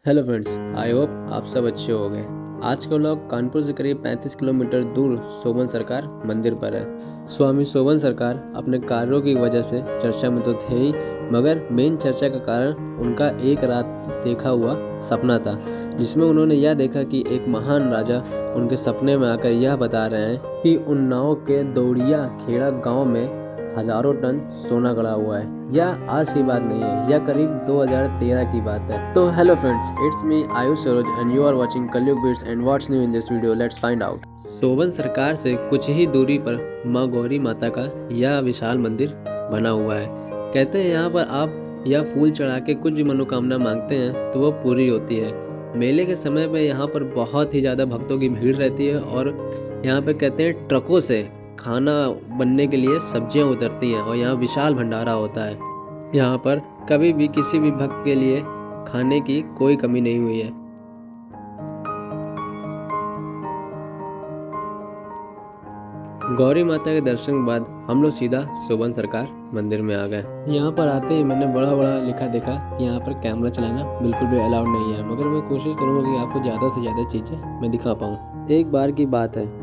Hello friends, I hope आप सब अच्छे हो गए। आज का व्लॉग कानपुर से करीब 35 किलोमीटर दूर सोबन सरकार मंदिर पर है। स्वामी सोबन सरकार अपने कार्यों की वजह से चर्चा में तो थे ही, मगर मेन चर्चा का कारण उनका एक रात देखा हुआ सपना था, जिसमें उन्होंने यह देखा कि एक महान राजा उनके सपने में आकर यह बता रहे हैं कि उन्नाव के दौड़िया खेड़ा गाँव में हजारों टन सोना गड़ा हुआ है। यह आज की बात नहीं है, यह करीब 2013 की बात है। तो hello friends, it's me Ayush Saroj and you are watching Kalyug beats and what's new in this video, let's find out. Soban Sarkar से कुछ ही दूरी पर माँ गौरी माता का यह विशाल मंदिर बना हुआ है। कहते हैं यहाँ पर आप यह फूल चढ़ा के कुछ भी मनोकामना मांगते हैं तो वह पूरी होती है। मेले के समय में यहाँ पर बहुत ही ज़्यादा भक्तों की भीड़ रहती है और यहाँ पे कहते हैं ट्रकों से खाना बनने के लिए सब्जियां उतरती हैं और यहाँ विशाल भंडारा होता है। यहाँ पर कभी भी किसी भी भक्त के लिए खाने की कोई कमी नहीं हुई है। गौरी माता के दर्शन के बाद हम लोग सीधा सोबन सरकार मंदिर में आ गए। यहाँ पर आते ही मैंने बड़ा बड़ा लिखा देखा कि यहाँ पर कैमरा चलाना बिल्कुल भी अलाउड नहीं है, मगर मैं कोशिश करूँगा कि आपको ज़्यादा से ज़्यादा चीज़ें मैं दिखा पाऊँ। एक बार की बात है,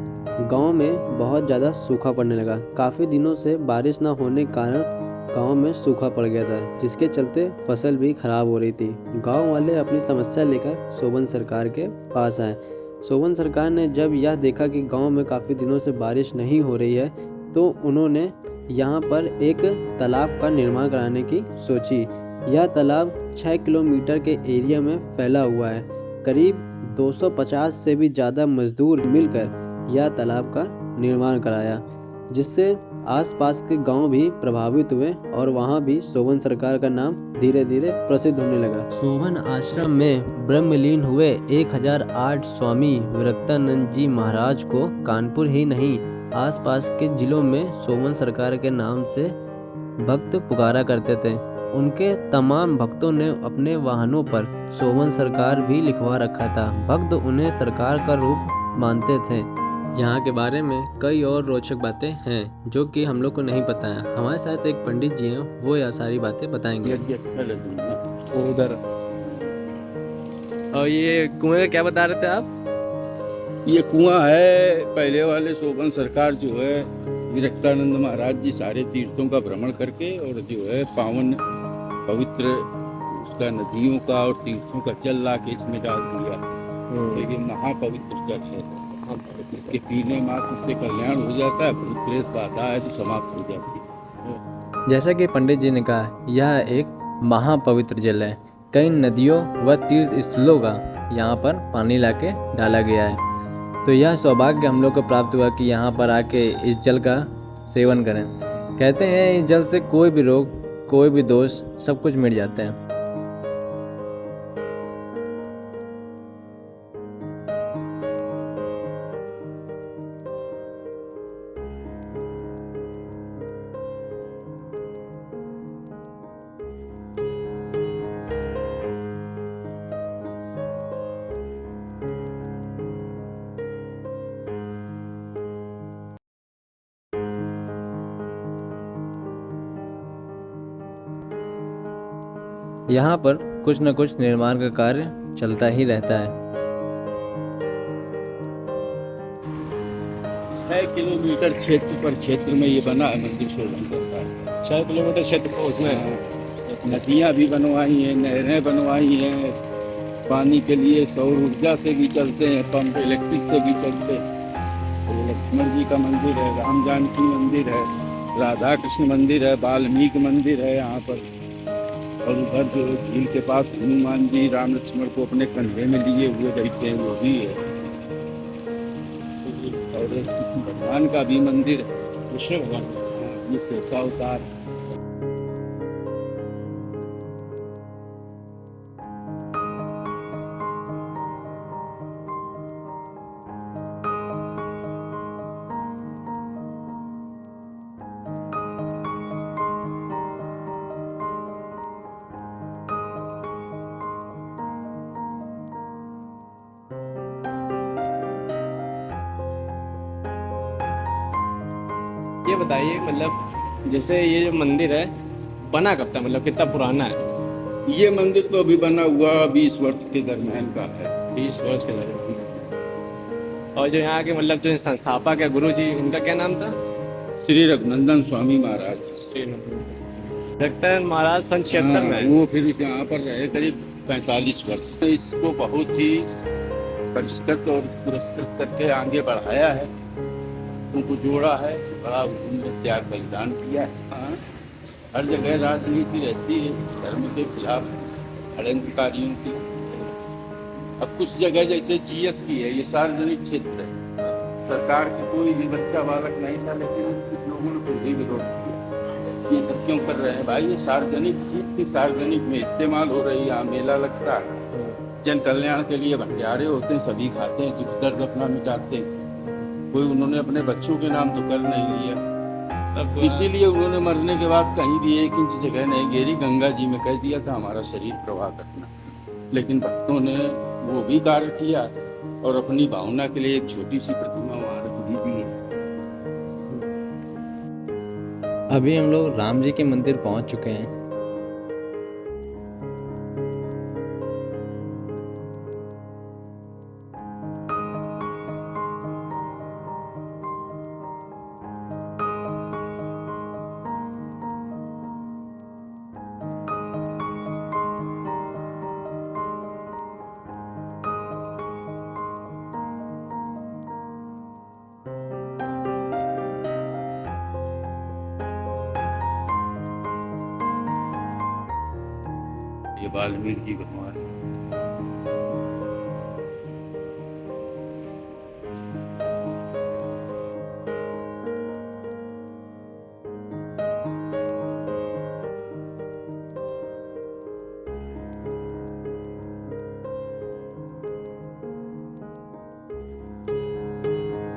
गांव में बहुत ज़्यादा सूखा पड़ने लगा। काफ़ी दिनों से बारिश ना होने के कारण गांव में सूखा पड़ गया था, जिसके चलते फसल भी खराब हो रही थी। गांव वाले अपनी समस्या लेकर सोबन सरकार के पास आए। सोबन सरकार ने जब यह देखा कि गांव में काफ़ी दिनों से बारिश नहीं हो रही है, तो उन्होंने यहाँ पर एक तालाब का निर्माण कराने की सोची। यह तालाब 6 किलोमीटर के एरिया में फैला हुआ है। करीब 250 से भी ज़्यादा मजदूर मिलकर यह तालाब का निर्माण कराया, जिससे आसपास के गांव भी प्रभावित हुए और वहां भी सोबन सरकार का नाम धीरे धीरे प्रसिद्ध होने लगा। सोबन आश्रम में ब्रह्मलीन हुए 1008 स्वामी विरक्तानंद जी महाराज को कानपुर ही नहीं, आसपास के जिलों में सोबन सरकार के नाम से भक्त पुकारा करते थे। उनके तमाम भक्तों ने अपने वाहनों पर सोबन सरकार भी लिखवा रखा था। भक्त उन्हें सरकार का रूप मानते थे। यहाँ के बारे में कई और रोचक बातें हैं जो कि हम लोग को नहीं पता है। हमारे साथ एक पंडित जी हैं, वो यह सारी बातें बताएंगे। उधर और ये कुएं का क्या बता रहे थे आप? ये कुआं है। पहले वाले सोबन सरकार जो है विरक्तानंद महाराज जी सारे तीर्थों का भ्रमण करके और जो है पावन पवित्र उसका नदियों का और तीर्थों का जल ला के इसमें डाल दिया। लेकिन महापवित्र जल है, इसके पीने मात्र से कल्याण हो जाता है। भूत प्रेत बाधा है तो समाप्त हो जाती है। जैसा कि पंडित जी ने कहा, यह एक महापवित्र जल है। कई नदियों व तीर्थ स्थलों का यहाँ पर पानी लाके डाला गया है। तो यह सौभाग्य हम लोग को प्राप्त हुआ कि यहाँ पर आके इस जल का सेवन करें। कहते हैं इस जल से कोई भी रोग, कोई भी दोष, सब कुछ मिट जाते हैं। यहाँ पर कुछ न कुछ निर्माण का कार्य चलता ही रहता है। 6 किलोमीटर क्षेत्र में ये बना है मंदिर सोबन सरकार। 6 किलोमीटर क्षेत्र को उसमें नदियाँ भी बनवाई हैं, नहरें बनवाई हैं, पानी के लिए सौर ऊर्जा से भी चलते हैं, पंप इलेक्ट्रिक से भी चलते हैं। तो लक्ष्मण जी का मंदिर है, राम जानकी मंदिर है, राधा कृष्ण मंदिर है, वाल्मीकि मंदिर है यहाँ पर। और उधर जो झील के पास हनुमान जी राम लक्ष्मण को अपने कंधे में लिए हुए बैठे हैं, वो भी है। और कृष्ण भगवान का भी मंदिर है, कृष्ण भगवान ये शेषावतार। ये बताइए, मतलब जैसे ये जो मंदिर है बना कब था, मतलब कितना पुराना है? ये मंदिर तो अभी बना हुआ 20 वर्ष के दरम्यान का है। 20 वर्ष के दरमियान। और जो यहाँ के मतलब जो संस्थापक है गुरु जी, इनका क्या नाम था? श्री रघुनंदन स्वामी महाराज। रघुनंदन महाराज सन 76 में। वो फिर यहाँ पर रहे करीब 45 वर्ष। इसको बहुत ही परिष्कृत और पुरस्कृत करके आगे बढ़ाया है, उनको जोड़ा है, बड़ा उन्होंने त्याग बलिदान किया है। हाँ, हर जगह राजनीति रहती है धर्म के खिलाफ षड्यंत्रकारियों की। अब कुछ जगह जैसे जीएस की है, ये सार्वजनिक क्षेत्र है, सरकार के कोई भी बच्चा बालक नहीं था, लेकिन कुछ लोगों ने फिर भी विरोध किया। ये सब क्यों कर रहे हैं भाई? ये सार्वजनिक चीज थी, सार्वजनिक में इस्तेमाल हो रही है। यहाँ मेला लगता है, जन कल्याण के लिए भंडारे होते हैं, सभी खाते हैं, दुख दर्द अपना मिटाते हैं। कोई उन्होंने अपने बच्चों के नाम तो कर नहीं लिया। इसीलिए उन्होंने मरने के बाद कहीं भी 1 इंच जगह नहीं घेरी। गंगा जी में कह दिया था हमारा शरीर प्रवाह करना, लेकिन भक्तों ने वो भी कार्य किया और अपनी भावना के लिए एक छोटी सी प्रतिमा वहाँ रख दी थी। अभी हम लोग राम जी के मंदिर पहुंच चुके हैं। ये वाल्मीकि भगवान।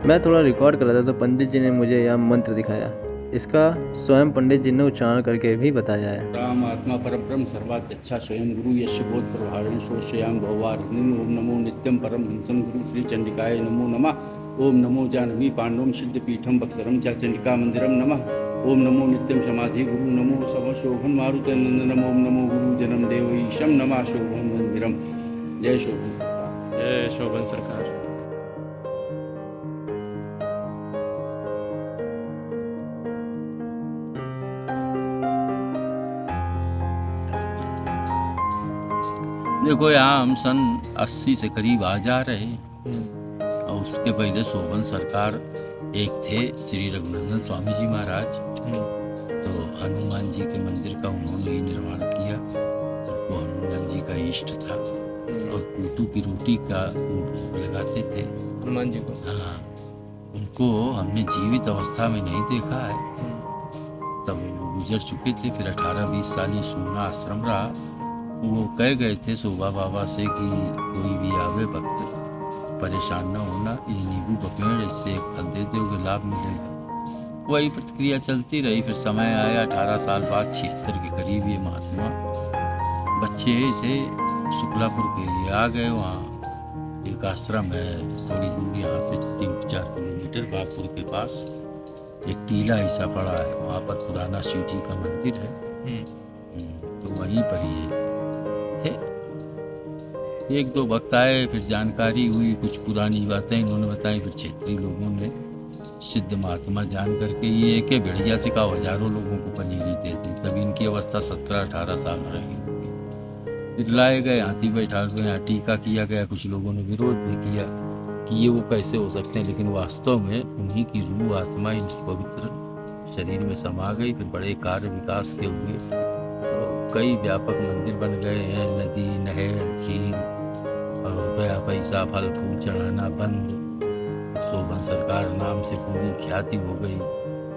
मैं थोड़ा रिकॉर्ड कर रहा था तो पंडित जी ने मुझे यह मंत्र दिखाया। इसका स्वयं पंडित जी ने उच्चारण करके भी बताया है। राम आत्मा परब्रह्म सर्वाध्यक्षा स्वयं गुरु यश बोध प्रभारण शोष्याम भवारिणीम। ओम नमो नित्यम परम हंसम गुरु श्री चंडिकाय नमो नमः। ओम नमो जानवी पांडवम सिद्ध पीठम बक्सरम च चंडिका मंदिरम नमः। ओम नमो नित्यम समाधि गुरु नमो सब शोभन मारुति नंदनम। ओम नमो गुरु जन्म देव ईशम नमः शोभन मंदिरम। जय शोभन सरकार। जय शोभन सरकार। देखो यहाँ हम सन 80 से करीब आ जा रहे हैं, और उसके पहले शोभन सरकार एक थे श्री रघुनंदन स्वामी जी महाराज। तो हनुमान जी के मंदिर का उन्होंने ही निर्माण किया। वो हनुमान जी का इष्ट था और कुटू की रोटी का भोग लगाते थे हनुमान जी को। हाँ, उनको हमने जीवित अवस्था में नहीं देखा है, तब वो गुजर चुके थे। फिर 18-20 साल ये सूना आश्रम रहा। वो कह गए थे शोभा बाबा से कि कोई भी आवे भक्त परेशान न होना, ये नींबू का पेड़, इससे एक फल दे दोगे लाभ मिलेगा। वही प्रतिक्रिया चलती रही। फिर समय आया 18 साल बाद 76 के करीब ये महात्मा बच्चे थे, शुक्लापुर के लिए आ गए। वहाँ एक आश्रम है थोड़ी दूर यहाँ से 3-4 किलोमीटर बागपुर के पास, एक टीला ऐसा पड़ा है, वहाँ पर पुराना शिव जी का मंदिर है। तो वहीं पर ये थे। 1-2 वक्त आए, फिर जानकारी हुई, कुछ पुरानी बातें इन्होंने बताई। फिर क्षेत्रीय लोगों ने सिद्ध महात्मा जान करके ये एक भेड़िया से का हजारों लोगों को पनीरी दे दी। तब इनकी अवस्था 17-18 साल रही। फिर लाए गए, हाथी बैठा गए, यहाँ टीका किया गया। कुछ लोगों ने विरोध भी किया कि ये वो कैसे हो सकते हैं, लेकिन वास्तव में उन्हीं की रूह आत्मा इस पवित्र शरीर में समा गई। फिर बड़े कार्य विकास के हुए, तो कई व्यापक मंदिर बन गए हैं। नदी, नहर, झील और रुपया पैसा फल फूल चढ़ाना बंद। शोभन सरकार नाम से पूरी ख्याति हो गई।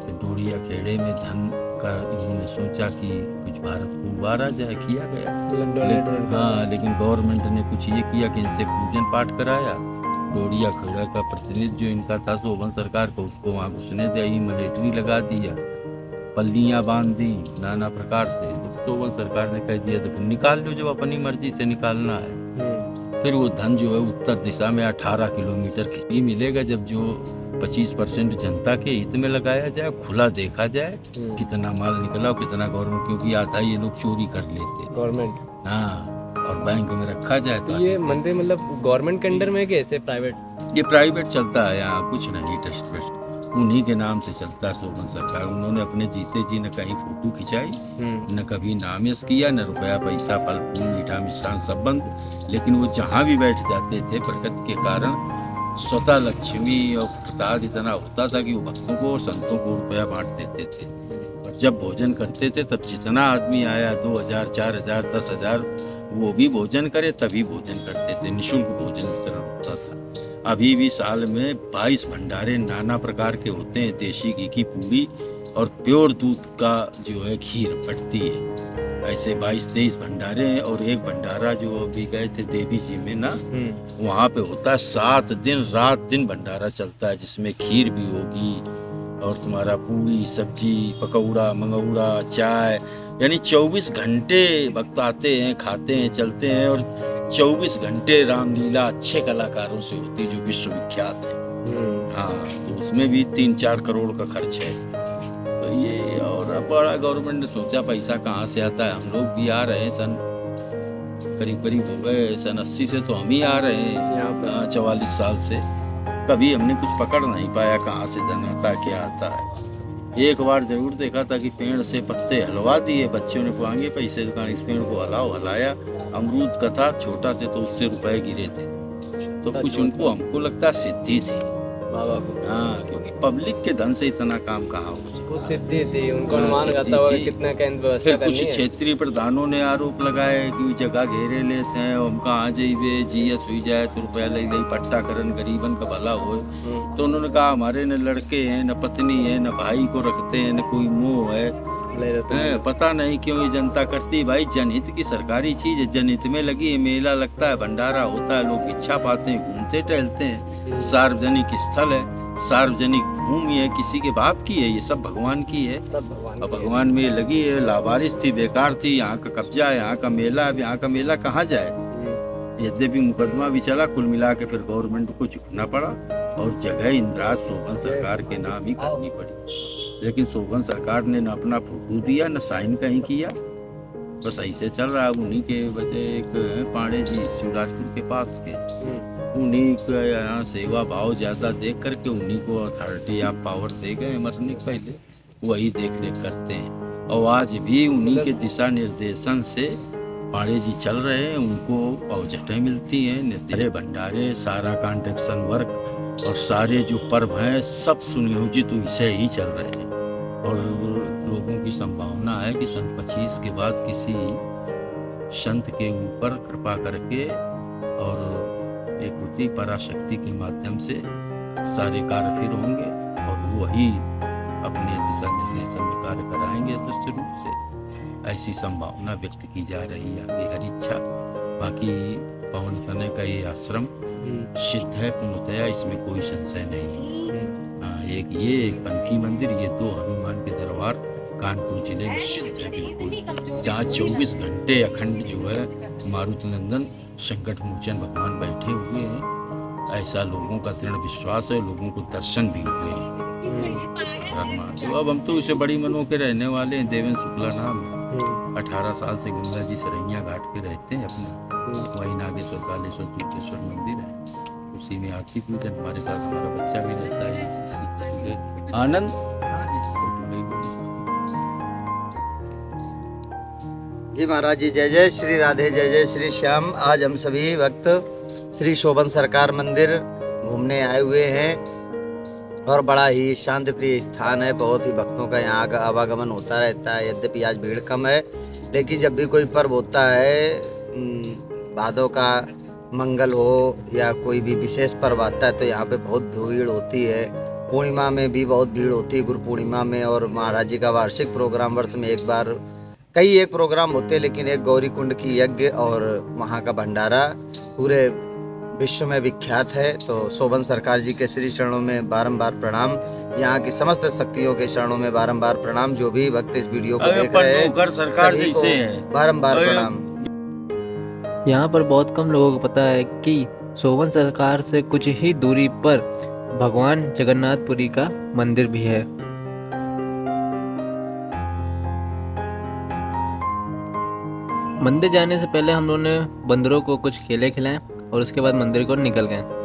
फिर डोरिया खेड़े में धन का इन्होंने सोचा कि कुछ भारत को उबारा जाए, किया गया। हाँ, लेकिन गवर्नमेंट ने कुछ ये किया कि इनसे पूजन पाठ कराया। डोरिया खेड़ा का प्रतिनिधि जो इनका था शोभन सरकार को, उसको वहाँ घुसने दिया, मिलिट्री लगा दिया, पल्लियाँ बांध दी नाना प्रकार से। तो शोभन सरकार ने कह दिया तो फिर निकाल लो, जब अपनी मर्जी से निकालना है। फिर वो धन जो है उत्तर दिशा में 18 किलोमीटर ही मिलेगा, जब जो 25% जनता के हित में लगाया जाए, खुला देखा जाए कितना माल निकला और कितना गवर्नमेंट, क्योंकि आता ये लोग चोरी कर लेते। गवर्नमेंट हाँ, और बैंक में रखा जाए तो ये मंदिर मतलब गवर्नमेंट के अंडर में है कि ऐसे प्राइवेट? ये प्राइवेट चलता है यहाँ, कुछ नहीं ट्रस्ट वेस्ट, उन्हीं के नाम से चलता है शोभन सरकार। उन्होंने अपने जीते जी न कहीं फोटो खिंचाई, न कभी नामियस किया, न रुपया पैसा फल फूल मीठा मिष्ठान सब बंद। लेकिन वो जहाँ भी बैठ जाते थे प्रकृति के कारण स्वतः लक्ष्मी और प्रसाद इतना होता था कि वो भक्तों को संतों को रुपया बांट देते थे। और जब भोजन करते थे तब जितना आदमी आया 2000 4000 10,000 वो भी भोजन करे तभी भोजन करते थे, निःशुल्क भोजन वितरण होता था। अभी भी साल में 22 भंडारे नाना प्रकार के होते हैं, देशी घी की पूरी और प्योर दूध का जो है खीर पड़ती है। ऐसे 22-23 भंडारे हैं और एक भंडारा जो अभी गए थे देवी जी में ना, वहाँ पे होता है 7 दिन रात दिन भंडारा चलता है, जिसमें खीर भी होगी और तुम्हारा पूरी सब्जी पकौड़ा मंगौड़ा चाय, यानी 24 घंटे भक्त आते हैं खाते हैं चलते हैं। और 24 घंटे रामलीला अच्छे कलाकारों से होती है जो विश्वविख्यात है। हाँ, तो उसमें भी 3-4 करोड़ का खर्च है। तो ये और अब बड़ा गवर्नमेंट ने सोचा पैसा कहाँ से आता है। हम लोग भी आ रहे हैं सन करीब हो गए, सन 80 से तो हम ही आ रहे हैं, 44 साल से। कभी हमने कुछ पकड़ नहीं पाया कहाँ से धन आता क्या आता है। एक बार जरूर देखा था कि पेड़ से पत्ते हलवा दिए बच्चों ने, मांगे पैसे दुकान, इस पेड़ को हलाया। अमरूद का था छोटा से तो उससे रुपए गिरे थे, तो कुछ उनको हमको लगता सिद्धि थी बाबा को। हाँ, क्योंकि पब्लिक के धन से इतना काम कहाँ हो सकता। वो सिद्धि थी, उनको अनुमान रहता होगा कितना केंद्र व्यवस्था फिर करनी कुछ है। क्षेत्रीय प्रधानों ने आरोप लगाए कि जगह घेरे लेते हैं, हम कहाँ जाइए, जीएस हुई जाए तो रुपया ले पट्टाकरण गरीबन का भला हो। तो उन्होंने कहा हमारे न लड़के हैं न पत्नी है न भाई को रखते हैं न कोई मोह है, पता नहीं क्यों ये जनता करती। भाई जनहित की सरकारी चीज है, जनहित में लगी है, मेला लगता है भंडारा होता है, लोग इच्छा पाते हैं घूमते टहलते हैं, सार्वजनिक स्थल है, सार्वजनिक भूमि है, किसी के बाप की है, ये सब भगवान की है, सब भगवान और भगवान में लगी है। लावारिस थी, बेकार थी, यहाँ का कब्जा है, यहाँ का मेला, अब यहाँ का मेला कहाँ जाए। यद्यपि मुकदमा भी चला, कुल मिला के फिर गवर्नमेंट को झुकना पड़ा और जगह इंदिराज शोभन सरकार के नाम ही करनी पड़ी। लेकिन शोभन सरकार ने न अपना फोटो दिया न साइन कहीं किया, बस ऐसे चल रहा है। उन्हीं के वजह एक पांडे जी शिवराजपुर के पास के, उन्हीं का यहाँ सेवा भाव ज्यादा देख करके उन्हीं को अथॉरिटी ऑफ पावर दे गए मरने के पहले, वही देख रेख करते हैं। और आज भी उन्हीं के दिशा निर्देशन से पांडे जी चल रहे हैं, उनको औजटें मिलती हैं, नित्य भंडारे, सारा कॉन्ट्रेक्शन वर्क और सारे जो पर्व हैं सब सुनियोजित इसे ही चल रहे हैं। और लोगों की संभावना है कि सन 25 के बाद किसी संत के ऊपर कृपा करके और एक होती पराशक्ति के माध्यम से सारे कार्य फिर होंगे और वही अपने दिशा निर्देशन में कार्य कराएंगे दुष्ट रूप से। ऐसी संभावना व्यक्त की जा रही है, आगे हर इच्छा। बाकी पवन तनय का ये आश्रम सिद्ध है पूर्णतया, इसमें कोई संशय नहीं है। एक पंखी मंदिर, ये 2 हनुमान के दरबार कानपुर जिले में सिद्ध है बिल्कुल, जहाँ 24 घंटे अखंड जो है मारुति नंदन संकट मोचन भगवान बैठे हुए हैं। ऐसा लोगों का दृढ़ विश्वास है, लोगों को दर्शन भी हुए हैं। तो अब हम तो उसे बड़ी मनों के रहने वाले हैं, देवेंद्र शुक्ला नाम है। 18 साल से गंगा जी सरैया घाट पे रहते हैं अपने, वही नागेश्वर कालेश्वर तीर्थेश्वर मंदिर है, उसी में आरती पूजन। हमारे साथ हमारा बच्चा भी रहता है आनंद। जी महाराज जी, जय जय श्री राधे, जय जय श्री श्याम। आज हम सभी भक्त श्री शोभन सरकार मंदिर घूमने आए हुए हैं और बड़ा ही शांति प्रिय स्थान है। बहुत ही भक्तों का यहाँ का आवागमन होता रहता है। यद्यपि आज भीड़ कम है, लेकिन जब भी कोई पर्व होता है, भादों का मंगल हो या कोई भी विशेष पर्व आता है, तो यहाँ पे बहुत भीड़ होती है। पूर्णिमा में भी बहुत भीड़ होती है, गुरु पूर्णिमा में। और महाराज जी का वार्षिक प्रोग्राम, वर्ष में एक बार कई एक प्रोग्राम होते हैं, लेकिन एक गौरी कुंड की यज्ञ और वहाँ का भंडारा पूरे विश्व में विख्यात है। तो शोभन सरकार जी के श्री चरणों में बारंबार प्रणाम, यहाँ की समस्त शक्तियों के चरणों में बारंबार प्रणाम। जो भी भक्त इस वीडियो को देख रहे हैं सभी को बारंबार प्रणाम। यहाँ पर बहुत कम लोगों को पता है कि शोभन सरकार से कुछ ही दूरी पर भगवान जगन्नाथपुरी का मंदिर भी है। मंदिर जाने से पहले हम लोगों ने बंदरों को कुछ खेले खिलाए और उसके बाद मंदिर को निकल गए।